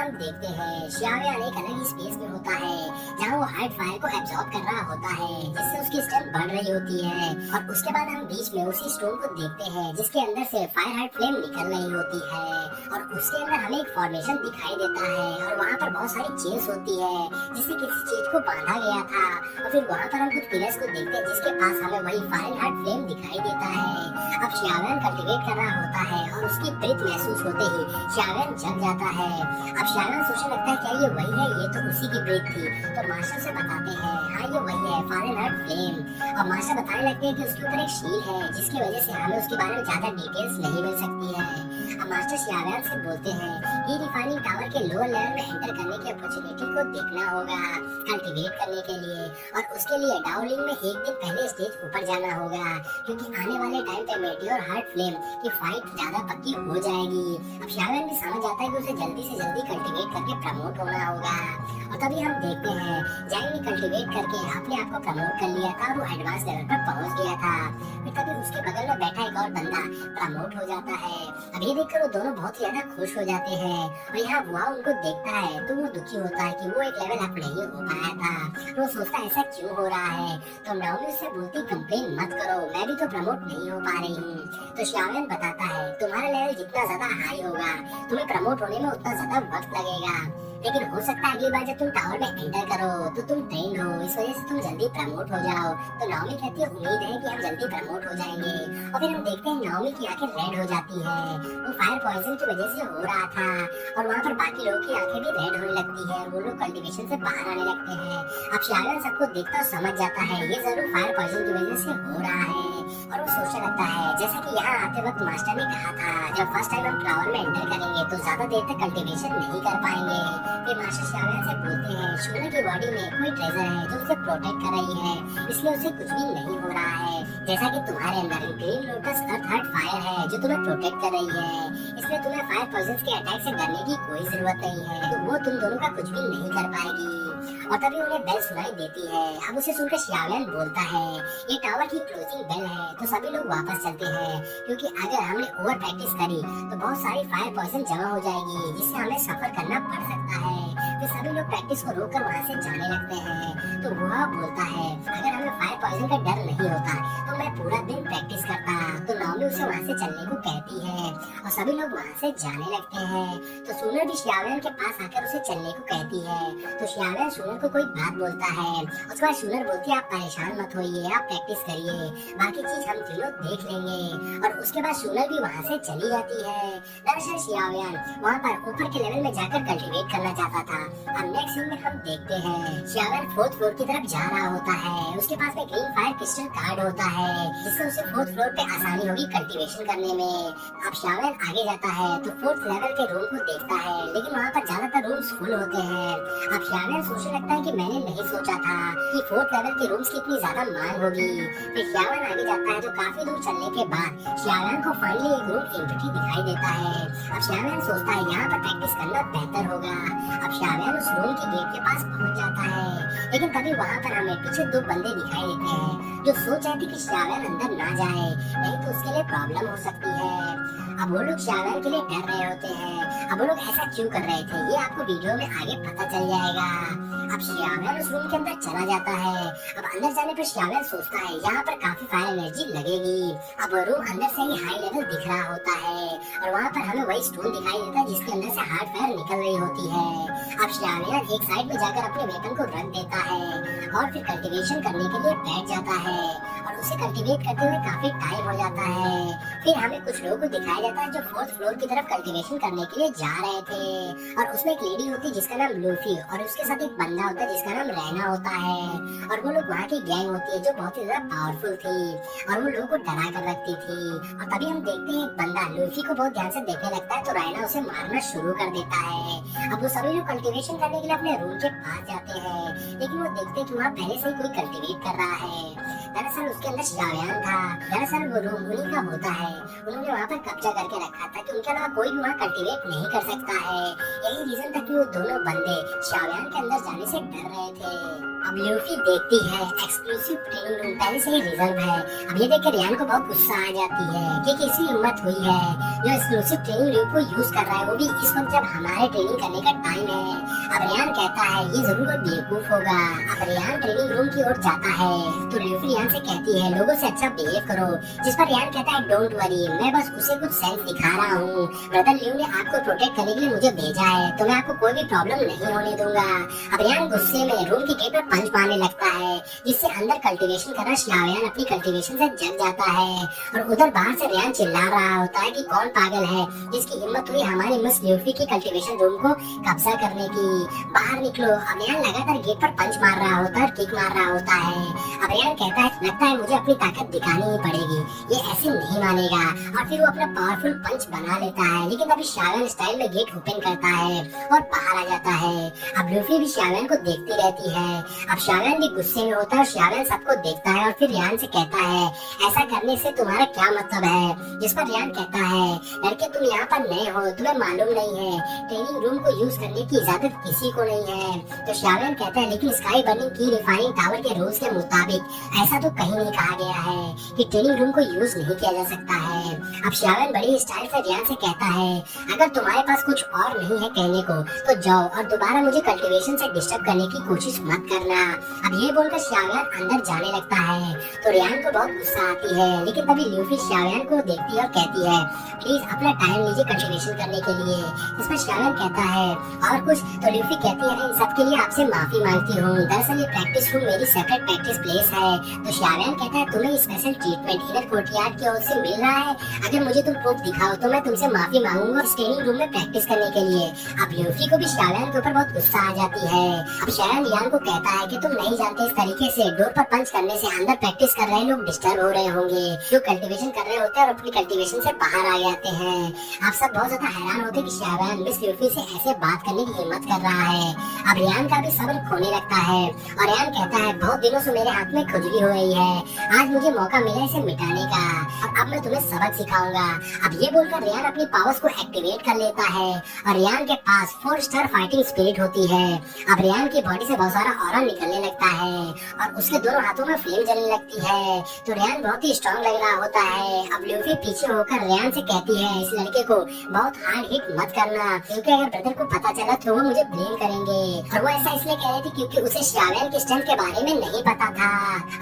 हम देखते हैं शियावेन एक अलग ही स्पेस में होता है जहाँ वो हार्ट फायर को एब्जॉर्ब कर रहा होता है जिससे उसकी स्ट्रेंथ बढ़ रही होती है। और उसके बाद हम बीच में उसी स्टोन को देखते हैं जिसके अंदर से फायर हार्ट फ्लेम निकल रही होती है और उसके अंदर हमें एक फॉर्मेशन दिखाई देता है और वहाँ पर बहुत सारी चेन्स होती है जिससे किसी चीज को बांधा गया था। और फिर वहाँ पर हम कुछ पिलर्स को देखते हैं जिसके पास हमें वही फायर हार्ट फ्लेम दिखाई देता है। अब शियावेन कल्टीवेट कर रहा होता है और उसकी ब्रीथ महसूस होते ही शियावेन जग जाता है। अब शियावेन सोचने लगता है क्या ये वही है, ये तो उसी की ब्रीथ थी। तो मास्टर से बताते हैं हाँ ये वही है फायर हार्ट फ्लेम। और मास्टर बताने लगते हैं कि उसके ऊपर एक शील है जिसकी वजह से हमें उसके बारे में ज्यादा डिटेल्स नहीं मिल सकती है। अब मास्टर शियावेन से बोलते हैं कि रिफाइनिंग टावर के लोअर लेवल में एंटर करने की अपॉर्चुनिटी को देखना होगा कल्टीवेट करने के लिए और उसके लिए डाउलिंग में एक दिन पहले स्टेज ऊपर जाना होगा क्योंकि आने वाले टाइम पे मेटियोर हार्ट फ्लेम की फाइट ज्यादा पक्की हो जाएगी। अब शियावेन भी समझ जाता है कि उसे जल्दी से जल्दी कल्टीवेट करके प्रमोट होना होगा। और तभी हम देखते हैं जैंग ने कल्टीवेट करके अपने आप को प्रमोट कर लिया था, वो एडवांस लेवल पर पहुंच गया था। फिर तभी उसके बगल में बैठा एक और बंदा प्रमोट हो जाता है। अब ये देखकर वो दोनों बहुत ही ज्यादा खुश हो जाते हैं और यहाँ वहाँ उनको देखता है तो वो दुखी होता है कि वो एक लेवल अप नहीं हो पाया था। वो सोचता है ऐसा क्यों हो रहा है। तो नाओमी उससे बोलती कंप्लेन मत करो, मैं भी तो प्रमोट नहीं हो पा रही हूँ। तो शियावेन बताता है तुम्हारा लेवल जितना ज्यादा हाई होगा तुम्हें प्रमोट होने में उतना ज्यादा वक्त लगेगा, लेकिन हो सकता है अगली बार जब तुम टावर में एंटर करो तो तुम ट्रेन हो, इस वजह से तुम जल्दी प्रमोट हो जाओ। तो नाओमी कहती है उम्मीद है कि हम जल्दी प्रमोट हो जाएंगे। और फिर हम देखते हैं नाओमी की आंखें रेड हो जाती है, वो फायर पॉइजन की वजह से हो रहा था। और वहाँ पर बाकी लोगों की आंखें भी रेड होने लगती है, वो लोग कल्टीवेशन से बाहर आने लगते हैं। अब शियावेन सबको देखता और समझ जाता है ये जरूर फायर पॉइजन की वजह से हो रहा है और वो सोचने लगता है जैसा कि यहाँ आते वक्त मास्टर ने कहा था जब फर्स्ट टाइम हम टावर में एंटर करेंगे तो ज्यादा देर तक कल्टीवेशन नहीं कर पाएंगे। फिर मास्टर शियावेन से बोलते हैं शूना की बॉडी में कोई ट्रेजर है जो उसे प्रोटेक्ट कर रही है, इसलिए उसे कुछ भी नहीं हो रहा है। जैसा कि तुम्हारे अंदर ग्रीन लोटस अर्थ हार्ट फायर है जो तुम्हें प्रोटेक्ट कर रही है, इसलिए तुम्हें फायर पॉइजन के अटैक से डरने की कोई जरूरत नहीं है, तो वो तुम दोनों का कुछ भी नहीं कर पाएगी। और तभी उन्हें बेल सुनाई देती है। अब उसे सुनकर शियावेन बोलता है ये टावर की क्लोजिंग बेल है, तो सभी लोग वापस चलते हैं क्योंकि अगर हमने ओवर प्रैक्टिस करी तो बहुत सारी फायर पॉइजन जमा हो जाएगी जिससे हमें सफर करना पड़ सकता है। फिर सभी लोग प्रैक्टिस को रोककर वहाँ से जाने लगते हैं। तो वह बोलता है अगर हमें फायर पॉइजन का डर नहीं होता तो मैं पूरा दिन प्रैक्टिस करता। तो नाओमी उसे वहाँ से चलने को कहती है और सभी लोग वहाँ से जाने लगते हैं। तो सूनर भी शियावेन के पास आकर उसे चलने को कहती है। तो शियावेन सूनर को कोई बात बोलता है, उसके बाद सूनर बोलती है आप परेशान मत होइए, आप प्रैक्टिस करिए, बाकी चीज हम तीनों देख लेंगे। और उसके बाद सूनर भी वहाँ से चली जाती है। दरअसल शियावेन वहाँ पर ऊपर के लेवल में जाकर कल्टीवेट करना चाहता था। अब नेक्स्ट सीन में हम देखते हैं शियावेन फोर्थ फ्लोर की तरफ जा रहा होता है, उसके पास में ग्रीन फायर क्रिस्टल कार्ड होता है जिससे उसे फोर्थ फ्लोर पे आसानी होगी कल्टीवेशन करने में। अब शियावेन आगे जाता है तो फोर्थ लेवल के रूम को देखता है, लेकिन वहाँ पर ज्यादातर रूम्स फुल होते हैं। अब शियावेन सोचने लगता है कि मैंने नहीं सोचा था कि फोर्थ लेवल के रूम्स की इतनी ज्यादा मांग होगी। फिर शियावेन आगे जाता है तो काफी दूर चलने के बाद शियावेन को फाइनली एक रूम एम्प्टी दिखाई देता है। अब शियावेन सोचता है यहाँ पर प्रैक्टिस करना बेहतर होगा। अब शियावेन उस रूम के गेट के पास पहुँच जाता है, लेकिन तभी वहाँ पर हमें पीछे दो बंदे दिखाई देते हैं जो सोच रहे थे कि शियावेन अंदर ना जाए, नहीं तो उसके लिए प्रॉब्लम हो सकती है। अब वो लोग शियावेन के लिए डर रहे होते हैं। अब वो लोग ऐसा क्यों कर रहे थे ये आपको वीडियो में आगे पता चल जाएगा। अब शियावेन उस रूम के अंदर चला जाता है। अब अंदर जाने पर शियावेन सोचता है यहाँ पर काफी फायर एनर्जी लगेगी। अब वो रूम अंदर से ही हाई लेवल दिख रहा होता है और वहाँ पर हमें वही स्टोन दिखाई देता है जिसके अंदर से हार्ड फायर निकल रही होती है। अब शियावेन एक साइड में जाकर अपने वेपन को रख देता है और फिर कल्टीवेशन करने के लिए बैठ जाता है और उसे कल्टीवेट करते हुए काफी टाइम हो जाता है। फिर हमें कुछ लोगों को दिखाया जाता है जो फोर्थ फ्लोर की तरफ कल्टीवेशन करने के लिए जा रहे थे और उसमें एक लेडी होती है जिसका नाम लूफी और उसके साथ एक बंदा होता है जिसका नाम रैना होता है। और वो लोग वहाँ की गैंग होती है जो बहुत ही ज्यादा पावरफुल थी और वो लोगों को डरा कर रखती थी। और तभी हम देखते हैं एक बंदा लूफी को बहुत ध्यान से देखने लगता है तो रैना उसे मारना शुरू कर देता है। अब वो सभी लोग कल्टीवेशन करने के लिए अपने रूम के पास जाते हैं, लेकिन वो देखते हैं कि वहाँ पहले से ही कोई कल्टीवेट कर रहा है। दरअसल उसके अंदर शाओयान था। दरअसल वो रूम उन्हीं का होता है। उन्होंने वहाँ पर कब्जा करके रखा था कि उनके अलावा कोई भी वहाँ कल्टीवेट नहीं कर सकता है। यही रीजन था कि वो दोनों बंदे शाओयान के अंदर जाने से डर रहे थे। अब ल्यूफी देखती है एक्सक्लूसिव ट्रेनिंग रूम पहले से ही रिजर्व है। अब ये देख कर रियान को बहुत गुस्सा आ जाती है कि किसी हिम्मत हुई है जो एक्सक्लूसिव ट्रेनिंग रूम को यूज कर रहा है, वो भी इस वक्त जब हमारे ट्रेनिंग करने का टाइम है। अब रियान कहता है ये जरूर कोई बेवकूफ होगा। अब रियान ट्रेनिंग रूम की ओर जाता है तो ल्यूफी रियान से कहती है लोगों से अच्छा बिहेव करो, जिस पर रियान कहता है डोंट वरी, मैं बस उसे कुछ सेंस दिखा रहा हूँ। ब्रदर लियो ने आपको प्रोटेक्ट करने के लिए मुझे भेजा है, तो मैं आपको कोई भी प्रॉब्लम नहीं होने दूंगा। अब रियान गुस्से में रूम के गेट पर पंच मारने लगता है, जिससे अंदर कल्टीवेशन कर रहा शाओयान अपनी कल्टीवेशन से जग जाता है। और उधर बाहर से रियान चिल्ला रहा होता है कि कौन पागल है जिसकी हिम्मत हुई हमारी मिस ल्यूफी की कल्टीवेशन रूम को कब्जा करने की, बाहर निकलो। अब रियान लगातार गेट पर पंच मार रहा होता है और किक मार रहा होता है। अब रियान कहता है लगता है मुझे अपनी ताकत दिखानी ही पड़ेगी, ये ऐसे नहीं मानेगा। और फिर वो अपना पावरफुल पंच बना लेता है, लेकिन अभी शाओयान स्टाइल में गेट ओपन करता है और बाहर आ जाता है। अब लूफी भी शाओयान को देखती रहती है। अब शाओयान भी गुस्से में होता है और शाओयान सबको देखता है और फिर रियान से कहता है ऐसा करने से तुम्हारा क्या मतलब है, जिस पर रियान कहता है लड़के तुम यहाँ पर नए हो, तुम्हें मालूम नहीं है ट्रेनिंग रूम को यूज करने की इजाजत किसी को नहीं है। तो शाओयान कहता है लेकिन स्काई बर्निंग की रिफाइनिंग टावर के रूल्स के मुताबिक ऐसा तो कहीं नहीं कहा गया है कि ट्रेनिंग रूम को यूज नहीं किया जा सकता है। अब शाओयान बड़ी स्टाइल से रियान से कहता है अगर तुम्हारे पास कुछ और नहीं है कहने को तो जाओ और दोबारा मुझे कल्टीवेशन से डिस्टर्ब करने की कोशिश मत करना। अब ये बोलकर शाओयान अंदर जाने लगता है तो रियान को बहुत गुस्सा आती है, लेकिन तभी ल्यूफी शाओयान को देखती है और कहती है प्लीज अपना टाइम लीजिए कल्टीवेशन करने के लिए। इस पर शाओयान कहता है और कुछ, तो ल्यूफी कहती है इन सब के लिए आपसे माफी मांगती हूँ, दरअसल ये प्रैक्टिस रूम मेरी सेपरेट प्रैक्टिस प्लेस है। तो शाओयान कहता है तुम्हें स्पेशल ट्रीटमेंट इधर कोर्टयार्ड की ओर से मिल रहा है, अगर मुझे तुम प्रूफ दिखाओ तो मैं तुमसे माफी मांगूंगा इस ट्रेनिंग रूम में प्रैक्टिस करने के लिए। अब ल्यूफी को भी शाओयान के ऊपर बहुत गुस्सा आ जाती है। अब शाओयान रियान को कहता है कि तुम नहीं जानते इस तरीके से डोर पर पंच करने से अंदर प्रैक्टिस कर रहे लोग डिस्टर्ब हो रहे होंगे, जो कल्टीवेशन कर रहे होते हैं और अपनी कल्टीवेशन से बाहर आ जाते हैं। आप सब बहुत ज्यादा हैरान होते कि शाओयान मिस ल्यूफी से ऐसे बात करने की हिम्मत कर रहा है। अब रियान का भी सब्र खोने लगता है और रियान कहता है बहुत दिनों से मेरे हाथ में खुजली हो रही है, आज मुझे मौका मिला इसे मिटाने का और अब मैं तुम्हें सबक सिखाऊंगा। अब ये बोलकर रियान अपनी पावर्स को एक्टिवेट कर लेता है और रियान के पास 4 स्टार फाइटिंग स्पिरिट होती है। अब रियान की बॉडी से बहुत सारा ऑरा निकलने लगता है और उसके दोनों हाथों में फ्लेम जलने लगती है, तो रियान बहुत ही स्ट्रॉन्ग लग रहा होता है। अब ल्यूफी पीछे होकर रियान से कहती है इस लड़के को बहुत हार्ड हिट मत करना, क्योंकि अगर ब्रदर को पता चला तो वो मुझे ब्लेम करेंगे। और वो ऐसा इसलिए कह रही थी क्योंकि उसे शाओयान की स्ट्रेंथ के बारे में नहीं पता था।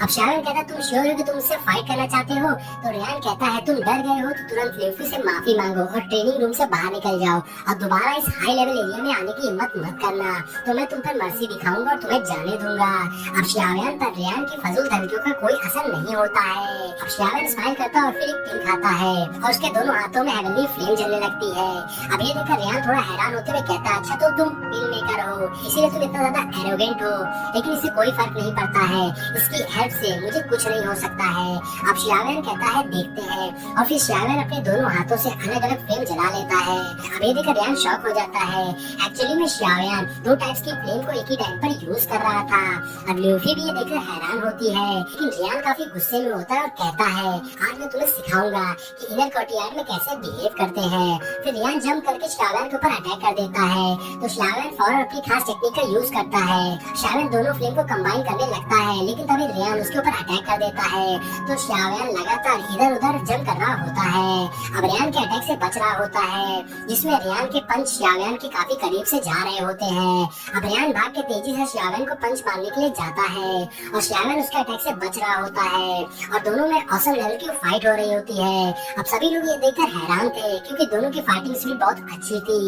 अब शाओयान कहता तुम श्योर हो कि तुम उससे फाइट करना चाहते हो? तो रियान कहता है तुम डर गए हो तो तुरंत ल्यूफी से माफी मांगो और ट्रेनिंग रूम से बाहर निकल जाओ और दोबारा इस हाई लेवल एरिया में आने की हिम्मत मत करना, तो मैं तुम पर मर्सी दिखाऊंगा और तुम्हें जाने दूंगा। अब शाओयान पर रियान की फजूल धमकियों का कोई असर नहीं होता है। अब शाओयान स्माइल करता है और फिर एक पिल खाता है और उसके दोनों हाथों में हेवनली फ्लेम जलने लगती है। अब ये देखकर रियान थोड़ा हैरान होते हुए कहता है अच्छा तो तुम पिल मेकर हो, इसीलिए तुम इतना ज्यादा एरोगेंट हो, लेकिन इससे कोई फर्क नहीं पड़ता है, इसकी हेल्प से मुझे कुछ नहीं हो सकता है। अब शाओयान कहता है देखते हैं और फिर शाओयान अपने दोनों हाथों से अलग अलग फ्लेम जला लेता है। अब ये देखकर रियान शॉक हो जाता है, एक्चुअली में शाओयान 2 टाइप्स की फ्लेम को एक ही टाइम पर यूज कर रहा था। अब ल्यूफी भी ये देखकर हैरान होती है, लेकिन रियान काफी गुस्से में होता है और कहता है आज मैं तुम्हें सिखाऊंगा कि इनर कोर्टयार्ड में कैसे बिहेव करते हैं। फिर रियान जंप करके शाओयान के ऊपर अटैक कर देता है, तो शाओयान फौरन अपनी खास टेक्निक का यूज करता है। शाओयान दोनों फ्लेम को कंबाइन करने लगता है, लेकिन तभी रियान उसके ऊपर अटैक कर देता है, तो शाओयान लगातार इधर उधर जंप कर रहा होता है। अब रियान के अटैक से बच रहा होता है, जिसमें रियान के पंच शाओयान के काफी करीब से जा रहे होते हैं। अब रियान भाग के तेजी से शाओयान को पंच मारने के लिए जाता है और शाओयान उसके अटैक से बच रहा होता है और दोनों में ऑसम लेवल की फाइट हो रही होती है। अब सभी लोग ये देखकर हैरान थे क्योंकि दोनों की फाइटिंग स्पीड बहुत अच्छी थी।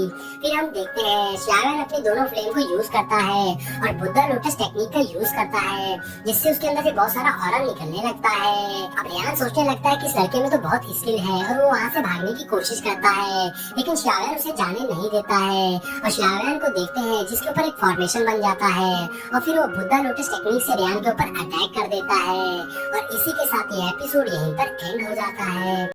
फिर हम देखते हैं शाओयान अपने दोनों फ्लेम को यूज करता है और बुद्धा लोटस टेक्निक का यूज करता है, जिससे उसके अंदर से बहुत सारा ऑरा निकलने लगता है। अब रियान सोचने लगता है कि इस लड़के में तो बहुत स्किल है और वो वहाँ से भागने की कोशिश करता है, लेकिन शाओयान उसे जाने नहीं देता है और शाओयान को देखते हैं जिसके ऊपर एक फॉर्मेशन बन जाता है और फिर वो बुद्धा लोटस टेक्निक से रियान के ऊपर अटैक कर देता है और इसी के साथ ये एपिसोड यहीं पर एंड हो जाता है।